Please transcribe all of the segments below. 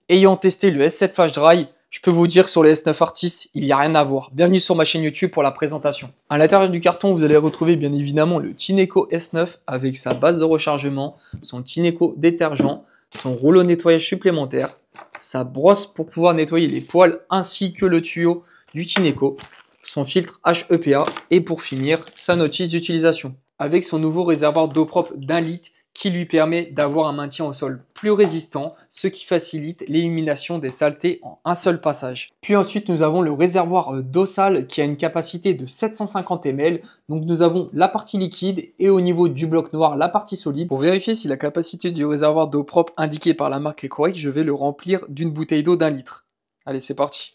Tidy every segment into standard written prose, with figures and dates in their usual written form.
Ayant testé le S7 Flash Dry, je peux vous dire que sur le S9 Artis, il n'y a rien à voir. Bienvenue sur ma chaîne YouTube pour la présentation. À l'intérieur du carton, vous allez retrouver bien évidemment le Tineco S9 avec sa base de rechargement, son Tineco détergent, son rouleau de nettoyage supplémentaire, sa brosse pour pouvoir nettoyer les poils ainsi que le tuyau du Tineco, son filtre HEPA et pour finir, sa notice d'utilisation. Avec son nouveau réservoir d'eau propre d'1 litre qui lui permet d'avoir un maintien au sol plus résistant, ce qui facilite l'élimination des saletés en un seul passage. Puis ensuite, nous avons le réservoir d'eau sale qui a une capacité de 750 ml. Donc nous avons la partie liquide et au niveau du bloc noir, la partie solide. Pour vérifier si la capacité du réservoir d'eau propre indiquée par la marque est correcte, je vais le remplir d'une bouteille d'eau d'1 litre. Allez, c'est parti.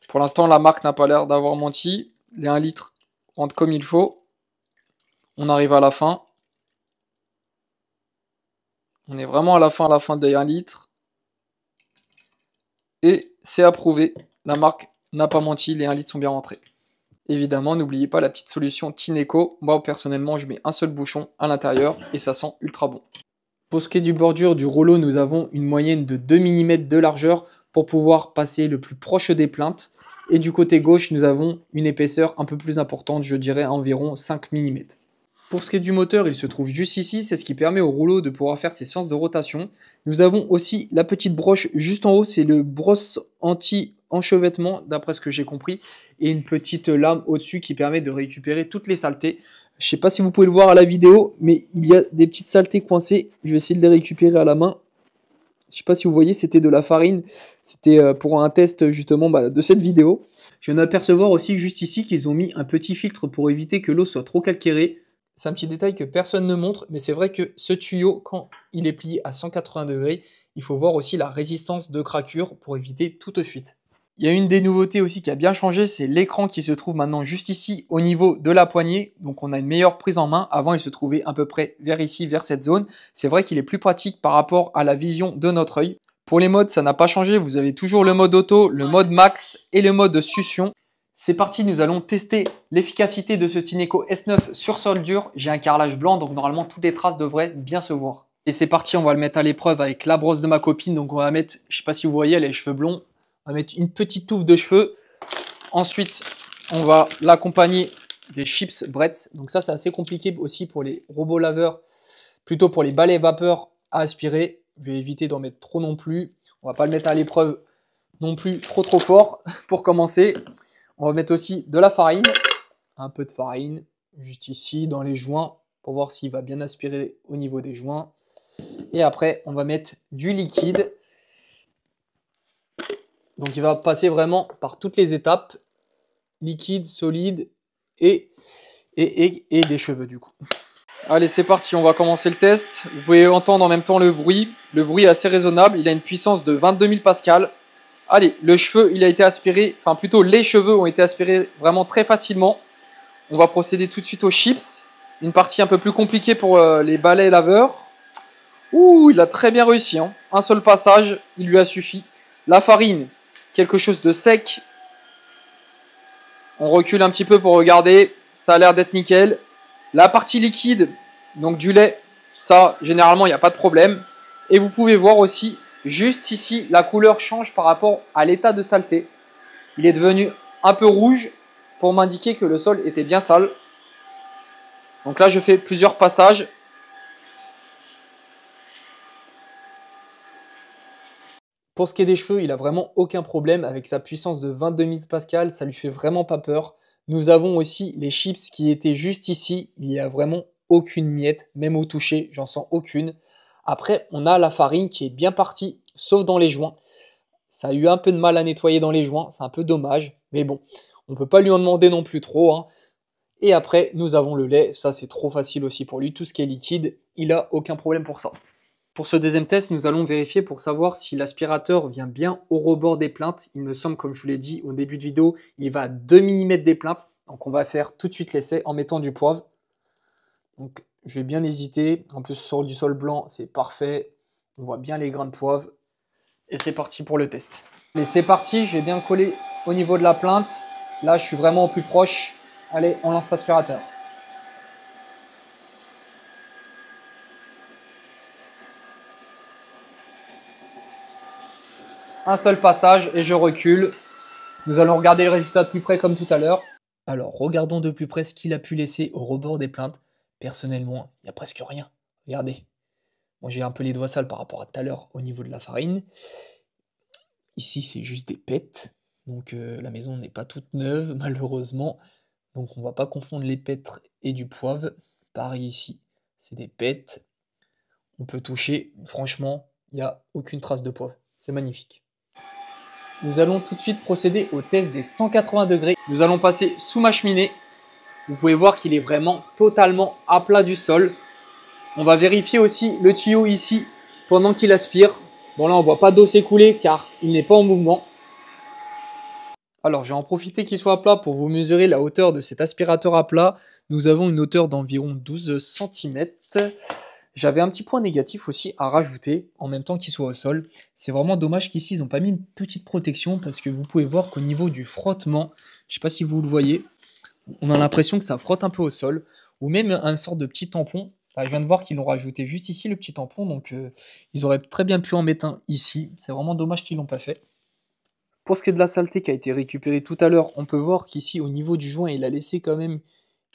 Pour l'instant, la marque n'a pas l'air d'avoir menti. Les 1 litre rentre comme il faut. On arrive à la fin. On est vraiment à la fin des 1 litre. Et c'est approuvé. La marque n'a pas menti, les 1 litre sont bien rentrés. Évidemment, n'oubliez pas la petite solution Tineco. Moi, personnellement, je mets un seul bouchon à l'intérieur et ça sent ultra bon. Pour ce qui est du bordure du rouleau, nous avons une moyenne de 2 mm de largeur pour pouvoir passer le plus proche des plaintes. Et du côté gauche, nous avons une épaisseur un peu plus importante, je dirais environ 5 mm. Pour ce qui est du moteur, il se trouve juste ici, c'est ce qui permet au rouleau de pouvoir faire ses sens de rotation. Nous avons aussi la petite broche juste en haut, c'est le brosse anti-enchevêtrement, d'après ce que j'ai compris, et une petite lame au-dessus qui permet de récupérer toutes les saletés. Je ne sais pas si vous pouvez le voir à la vidéo, mais il y a des petites saletés coincées, je vais essayer de les récupérer à la main. Je ne sais pas si vous voyez, c'était de la farine. C'était pour un test justement de cette vidéo. Je viens d'apercevoir aussi juste ici qu'ils ont mis un petit filtre pour éviter que l'eau soit trop calcairée. C'est un petit détail que personne ne montre, mais c'est vrai que ce tuyau, quand il est plié à 180 degrés, il faut voir aussi la résistance de craquure pour éviter toute fuite. Il y a une des nouveautés aussi qui a bien changé, c'est l'écran qui se trouve maintenant juste ici au niveau de la poignée. Donc on a une meilleure prise en main. Avant il se trouvait à peu près vers ici, vers cette zone. C'est vrai qu'il est plus pratique par rapport à la vision de notre œil. Pour les modes, ça n'a pas changé. Vous avez toujours le mode auto, le mode max et le mode succion. C'est parti, nous allons tester l'efficacité de ce Tineco S9 sur sol dur. J'ai un carrelage blanc, donc normalement toutes les traces devraient bien se voir. Et c'est parti, on va le mettre à l'épreuve avec la brosse de ma copine. Donc on va mettre, je sais pas si vous voyez, elle a les cheveux blonds. On va mettre une petite touffe de cheveux. Ensuite, on va l'accompagner des chips Bretz. Donc ça, c'est assez compliqué aussi pour les robots laveurs, plutôt pour les balais vapeur à aspirer. Je vais éviter d'en mettre trop non plus. On va pas le mettre à l'épreuve non plus trop fort pour commencer. On va mettre aussi de la farine, un peu de farine, juste ici dans les joints pour voir s'il va bien aspirer au niveau des joints. Et après, on va mettre du liquide. Donc il va passer vraiment par toutes les étapes, liquide, solide et des cheveux du coup. Allez, c'est parti, on va commencer le test. Vous pouvez entendre en même temps le bruit. Le bruit est assez raisonnable, il a une puissance de 22 000 pascal. Allez, le cheveu, il a été aspiré, enfin plutôt les cheveux ont été aspirés vraiment très facilement. On va procéder tout de suite aux chips. Une partie un peu plus compliquée pour les balais laveurs. Ouh, il a très bien réussi, hein. Un seul passage, il lui a suffi. La farine, quelque chose de sec. On recule un petit peu pour regarder. Ça a l'air d'être nickel. La partie liquide, donc du lait, ça, généralement, il n'y a pas de problème. Et vous pouvez voir aussi, juste ici, la couleur change par rapport à l'état de saleté. Il est devenu un peu rouge pour m'indiquer que le sol était bien sale. Donc là, je fais plusieurs passages. Pour ce qui est des cheveux, il n'a vraiment aucun problème avec sa puissance de 22 000 pascal, ça lui fait vraiment pas peur. Nous avons aussi les chips qui étaient juste ici, il n'y a vraiment aucune miette, même au toucher, j'en sens aucune. Après, on a la farine qui est bien partie, sauf dans les joints. Ça a eu un peu de mal à nettoyer dans les joints, c'est un peu dommage, mais bon, on ne peut pas lui en demander non plus trop, hein. Et après, nous avons le lait, ça c'est trop facile aussi pour lui, tout ce qui est liquide, il n'a aucun problème pour ça. Pour ce deuxième test, nous allons vérifier pour savoir si l'aspirateur vient bien au rebord des plaintes. Il me semble, comme je vous l'ai dit au début de vidéo, il va à 2 mm des plaintes. Donc on va faire tout de suite l'essai en mettant du poivre. Donc je vais bien hésiter. En plus sur du sol blanc, c'est parfait. On voit bien les grains de poivre. Et c'est parti pour le test. Mais c'est parti, je vais bien coller au niveau de la plainte. Là, je suis vraiment au plus proche. Allez, on lance l'aspirateur. un seul passage et je recule. Nous allons regarder le résultat de plus près comme tout à l'heure. Alors, regardons de plus près ce qu'il a pu laisser au rebord des plaintes. Personnellement, il n'y a presque rien. Regardez. Bon, j'ai un peu les doigts sales par rapport à tout à l'heure au niveau de la farine. Ici, c'est juste des pêtres. Donc, la maison n'est pas toute neuve, malheureusement. Donc, on ne va pas confondre les pêtres et du poivre. Pareil ici, c'est des pêtres. On peut toucher. Franchement, il n'y a aucune trace de poivre. C'est magnifique. Nous allons tout de suite procéder au test des 180 degrés. Nous allons passer sous ma cheminée. Vous pouvez voir qu'il est vraiment totalement à plat du sol. On va vérifier aussi le tuyau ici pendant qu'il aspire. Bon là on ne voit pas d'eau s'écouler car il n'est pas en mouvement. Alors je vais en profiter qu'il soit à plat pour vous mesurer la hauteur de cet aspirateur à plat. Nous avons une hauteur d'environ 12 cm. J'avais un petit point négatif aussi à rajouter en même temps qu'il soit au sol. C'est vraiment dommage qu'ici ils n'ont pas mis une petite protection parce que vous pouvez voir qu'au niveau du frottement, je ne sais pas si vous le voyez, on a l'impression que ça frotte un peu au sol ou même un sort de petit tampon. Je viens de voir qu'ils l'ont rajouté juste ici le petit tampon, donc ils auraient très bien pu en mettre un ici. C'est vraiment dommage qu'ils ne l'ont pas fait. Pour ce qui est de la saleté qui a été récupérée tout à l'heure, on peut voir qu'ici au niveau du joint, il a laissé quand même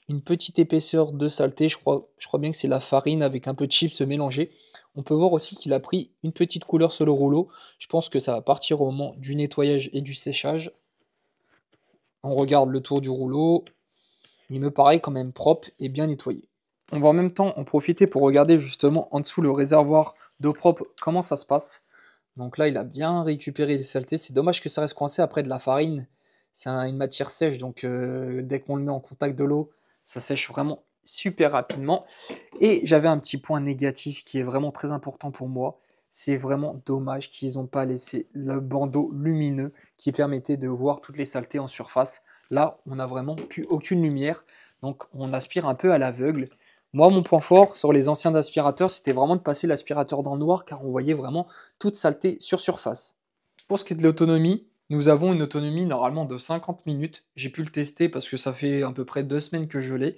une petite épaisseur de saleté. Je crois bien que c'est la farine avec un peu de chips mélangé. On peut voir aussi qu'il a pris une petite couleur sur le rouleau. Je pense que ça va partir au moment du nettoyage et du séchage. On regarde le tour du rouleau. Il me paraît quand même propre et bien nettoyé. On va en même temps en profiter pour regarder justement en dessous le réservoir d'eau propre, comment ça se passe. Donc là, il a bien récupéré les saletés. C'est dommage que ça reste coincé après de la farine. C'est une matière sèche, donc dès qu'on le met en contact de l'eau, ça sèche vraiment super rapidement. Et j'avais un petit point négatif qui est vraiment très important pour moi. C'est vraiment dommage qu'ils n'ont pas laissé le bandeau lumineux qui permettait de voir toutes les saletés en surface. Là, on n'a vraiment plus aucune lumière, donc on aspire un peu à l'aveugle. Moi, mon point fort sur les anciens aspirateurs, c'était vraiment de passer l'aspirateur dans le noir car on voyait vraiment toute saleté sur surface. Pour ce qui est de l'autonomie, nous avons une autonomie normalement de 50 minutes. J'ai pu le tester parce que ça fait à peu près 2 semaines que je l'ai.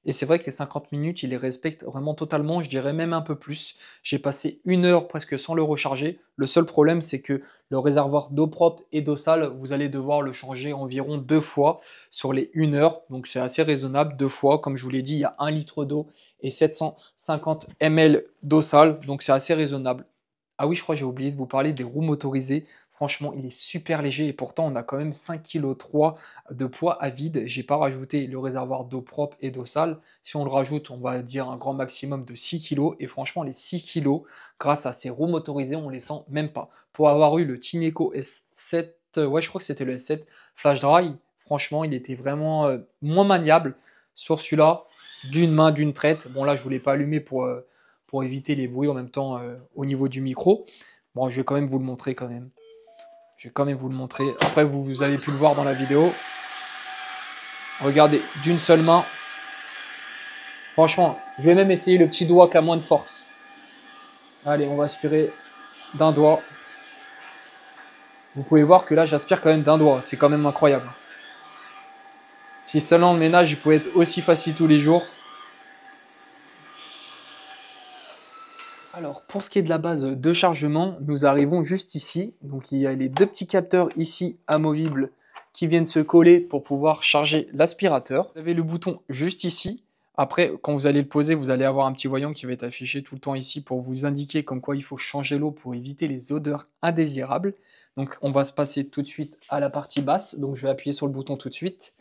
Et c'est vrai que les 50 minutes, il les respecte vraiment totalement, je dirais même un peu plus. J'ai passé 1 heure presque sans le recharger. Le seul problème, c'est que le réservoir d'eau propre et d'eau sale, vous allez devoir le changer environ 2 fois sur les 1 heure. Donc c'est assez raisonnable, 2 fois. Comme je vous l'ai dit, il y a 1 litre d'eau et 750 ml d'eau sale. Donc c'est assez raisonnable. Ah oui, je crois que j'ai oublié de vous parler des roues motorisées. Franchement, il est super léger et pourtant on a quand même 5,3 kg de poids à vide. J'ai pas rajouté le réservoir d'eau propre et d'eau sale. Si on le rajoute, on va dire un grand maximum de 6 kg. Et franchement, les 6 kg, grâce à ces roues motorisées, on les sent même pas. Pour avoir eu le Tineco S7, ouais, je crois que c'était le S7 Flash Dry, franchement, il était vraiment moins maniable sur celui-là, d'une main, d'une traite. Bon, là, je voulais pas allumer pour éviter les bruits en même temps au niveau du micro. Bon, je vais quand même vous le montrer quand même. Je vais quand même vous le montrer. Après, vous avez pu le voir dans la vidéo. Regardez, d'une seule main. Franchement, je vais même essayer le petit doigt qui a moins de force. Allez, on va aspirer d'un doigt. Vous pouvez voir que là, j'aspire quand même d'un doigt. C'est quand même incroyable. Si seulement le ménage il pouvait être aussi facile tous les jours. Alors, pour ce qui est de la base de chargement, nous arrivons juste ici. Donc, il y a les 2 petits capteurs ici amovibles qui viennent se coller pour pouvoir charger l'aspirateur. Vous avez le bouton juste ici. Après, quand vous allez le poser, vous allez avoir un petit voyant qui va être affiché tout le temps ici pour vous indiquer comme quoi il faut changer l'eau pour éviter les odeurs indésirables. Donc, on va se passer tout de suite à la partie basse. Donc, je vais appuyer sur le bouton tout de suite.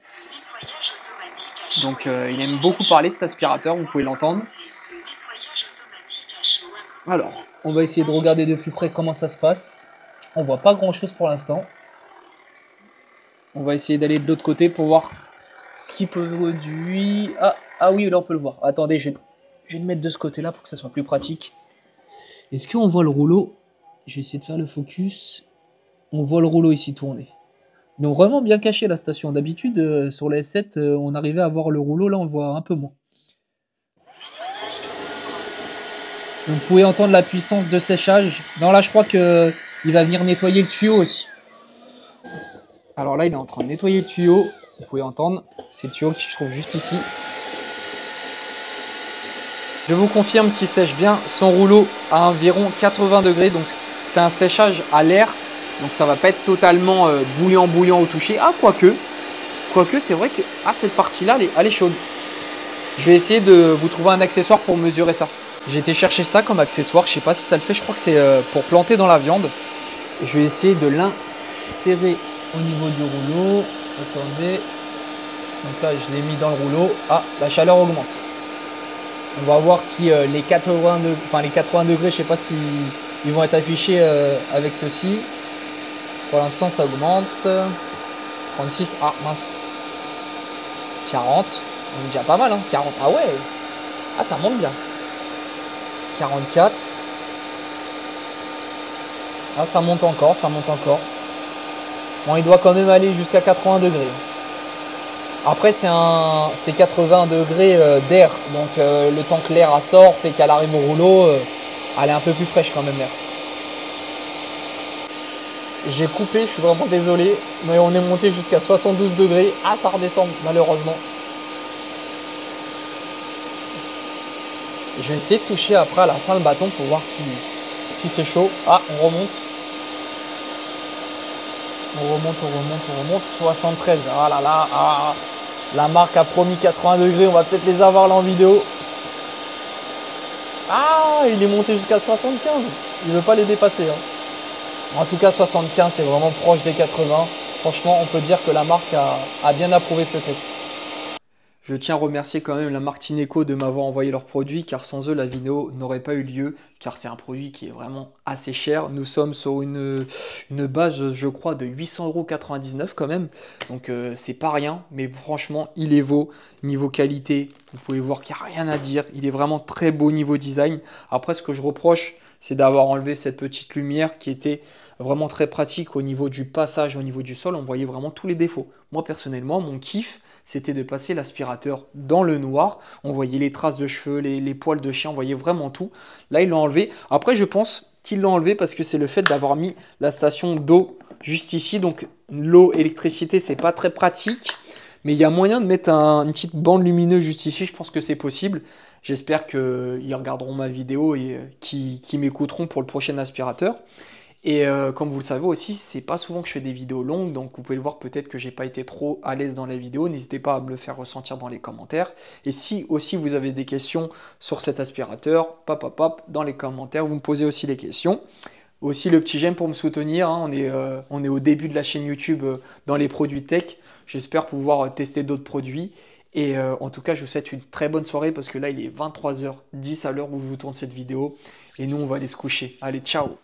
Donc, il aime beaucoup parler cet aspirateur, vous pouvez l'entendre. Alors, on va essayer de regarder de plus près comment ça se passe. On voit pas grand chose pour l'instant. On va essayer d'aller de l'autre côté pour voir ce qui produit. Ah oui, là on peut le voir. Attendez, je vais le mettre de ce côté-là pour que ça soit plus pratique. Est-ce qu'on voit le rouleau? Je vais essayer de faire le focus. On voit le rouleau ici tourner. Ils ont vraiment bien caché la station. D'habitude, sur la S7, on arrivait à voir le rouleau. Là, on le voit un peu moins. Vous pouvez entendre la puissance de séchage. Non, là, je crois qu'il va venir nettoyer le tuyau aussi. Alors là, il est en train de nettoyer le tuyau. Vous pouvez entendre. C'est le tuyau qui se trouve juste ici. Je vous confirme qu'il sèche bien son rouleau à environ 80 degrés. Donc, c'est un séchage à l'air. Donc ça va pas être totalement bouillant au toucher. Ah, quoique c'est vrai que cette partie-là, elle est chaude. Je vais essayer de vous trouver un accessoire pour mesurer ça. J'ai été chercher ça comme accessoire. Je sais pas si ça le fait. Je crois que c'est pour planter dans la viande. Je vais essayer de l'insérer au niveau du rouleau. Attendez. Donc là, je l'ai mis dans le rouleau. Ah, la chaleur augmente. On va voir si les 80 degrés, je sais pas si ils vont être affichés avec ceci. Pour l'instant, ça augmente. 36, ah mince. 40, on est déjà pas mal, hein. 40, ah ouais. Ah, ça monte bien. 44. Ah, ça monte encore. Bon, il doit quand même aller jusqu'à 80 degrés. Après, c'est 80 degrés d'air. Donc, le temps que l'air sorte et qu'elle arrive au rouleau, elle est un peu plus fraîche quand même, l'air. J'ai coupé, je suis vraiment désolé. Mais on est monté jusqu'à 72 degrés. Ah, ça redescend, malheureusement. Je vais essayer de toucher après à la fin le bâton pour voir si c'est chaud. Ah, on remonte. On remonte. 73. Ah là là. Ah. La marque a promis 80 degrés. On va peut-être les avoir là en vidéo. Ah, il est monté jusqu'à 75. Il ne veut pas les dépasser. Hein. En tout cas, 75, c'est vraiment proche des 80. Franchement, on peut dire que la marque a bien approuvé ce test. Je tiens à remercier quand même la marque Tineco de m'avoir envoyé leurs produits, car sans eux la vidéo n'aurait pas eu lieu, car c'est un produit qui est vraiment assez cher. Nous sommes sur une base, je crois, de 800,99 € quand même, donc c'est pas rien, mais franchement il est vaut. Niveau qualité, vous pouvez voir qu'il n'y a rien à dire, il est vraiment très beau niveau design. Après, ce que je reproche, c'est d'avoir enlevé cette petite lumière qui était vraiment très pratique au niveau du passage, au niveau du sol. On voyait vraiment tous les défauts. Moi personnellement, mon kiff, c'était de passer l'aspirateur dans le noir. On voyait les traces de cheveux, les poils de chien, on voyait vraiment tout. Là, ils l'ont enlevé. Après, je pense qu'ils l'ont enlevé parce que c'est le fait d'avoir mis la station d'eau juste ici. Donc, l'eau, électricité, c'est pas très pratique. Mais il y a moyen de mettre une petite bande lumineuse juste ici. Je pense que c'est possible. J'espère qu'ils regarderont ma vidéo et qui m'écouteront pour le prochain aspirateur. Et comme vous le savez aussi, c'est pas souvent que je fais des vidéos longues, donc vous pouvez le voir peut-être que j'ai pas été trop à l'aise dans la vidéo. N'hésitez pas à me le faire ressentir dans les commentaires. Et si aussi vous avez des questions sur cet aspirateur, dans les commentaires, vous me posez aussi les questions. Aussi le petit j'aime pour me soutenir, hein. On est au début de la chaîne YouTube dans les produits tech. J'espère pouvoir tester d'autres produits. Et en tout cas, je vous souhaite une très bonne soirée parce que là, il est 23h10 à l'heure où je vous tourne cette vidéo. Et nous, on va aller se coucher. Allez, ciao!